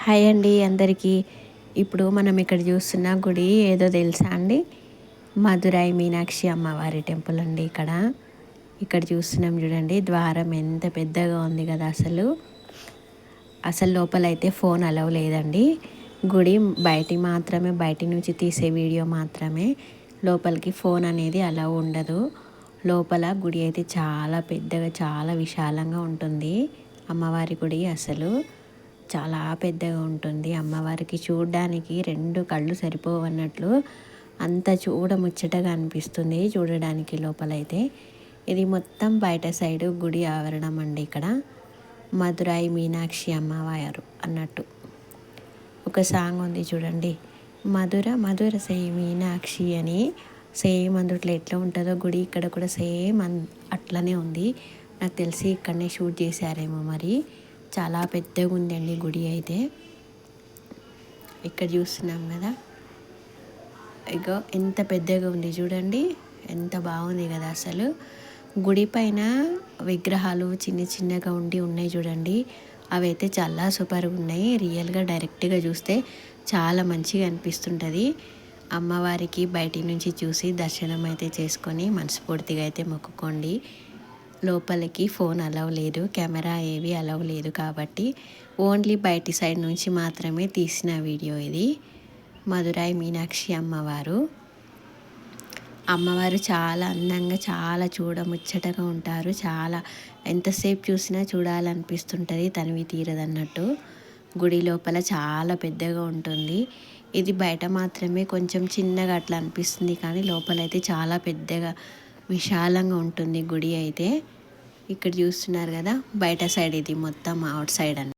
Hi అండి అందరికీ. ఇప్పుడు మనం ఇక్కడ చూస్తున్న గుడి ఏదో తెలుసా అండి? మధురై మీనాక్షి అమ్మవారి టెంపుల్ అండి. ఇక్కడ చూస్తున్నాం చూడండి, ద్వారం ఎంత పెద్దగా ఉంది కదా. అసలు లోపలైతే ఫోన్ అలౌ లేదండి. గుడి బయటి నుంచి తీసే వీడియో మాత్రమే. లోపలికి ఫోన్ అనేది అలౌ ఉండదు. లోపల గుడి అయితే చాలా పెద్దగా, చాలా విశాలంగా ఉంటుంది. అమ్మవారి గుడి చాలా పెద్దగా ఉంటుంది. అమ్మవారికి చూడడానికి 2 కళ్ళు సరిపోవన్నట్లు అంత చూడముచ్చటగా అనిపిస్తుంది చూడడానికి లోపలైతే. ఇది మొత్తం బయట సైడు గుడి ఆవరణం అండి. ఇక్కడ మధురై మీనాక్షి అమ్మవారు అన్నట్టు ఒక సాంగ్ ఉంది చూడండి, మధుర మధుర సే మీనాక్షి అని. సేమ్ అందుట్లో ఎట్లా ఉంటుందో గుడి ఇక్కడ కూడా సేమ్ అట్లనే ఉంది. నాకు తెలిసి ఇక్కడనే షూట్ చేశారేమో మరి. చాలా పెద్దగా ఉందండి గుడి అయితే. ఇక్కడ చూస్తున్నాం కదా, ఇగో ఎంత పెద్దగా ఉంది చూడండి, ఎంత బాగుంది కదా. గుడి పైన విగ్రహాలు చిన్నగా ఉన్నాయి చూడండి. అవి అయితే చాలా సూపర్గా ఉన్నాయి. రియల్గా డైరెక్ట్గా చూస్తే చాలా మంచిగా అనిపిస్తుంటుంది. అమ్మవారికి బయటి నుంచి చూసి దర్శనం అయితే చేసుకొని మనస్ఫూర్తిగా అయితే మొక్కుకోండి. లోపలికి ఫోన్ అలౌ లేదు, కెమెరా ఏవి అలౌ లేదు కాబట్టి ఓన్లీ బయటి సైడ్ నుంచి మాత్రమే తీసిన వీడియో ఇది. మధురై మీనాక్షి అమ్మవారు చాలా అందంగా, చాలా చూడముచ్చటగా ఉంటారు. చాలా ఎంతసేపు చూసినా చూడాలనిపిస్తుంటుంది, తనివి తీరదన్నట్టు. గుడి లోపల చాలా పెద్దగా ఉంటుంది. ఇది బయట మాత్రమే కొంచెం చిన్నగా అట్లా అనిపిస్తుంది, కానీ లోపలైతే చాలా పెద్దగా విశాలంగా ఉంటుంది గుడి అయితే. ఇక్కడ చూస్తున్నారు కదా, బయట సైడ్ ఇది మొత్తం అవుట్ సైడ్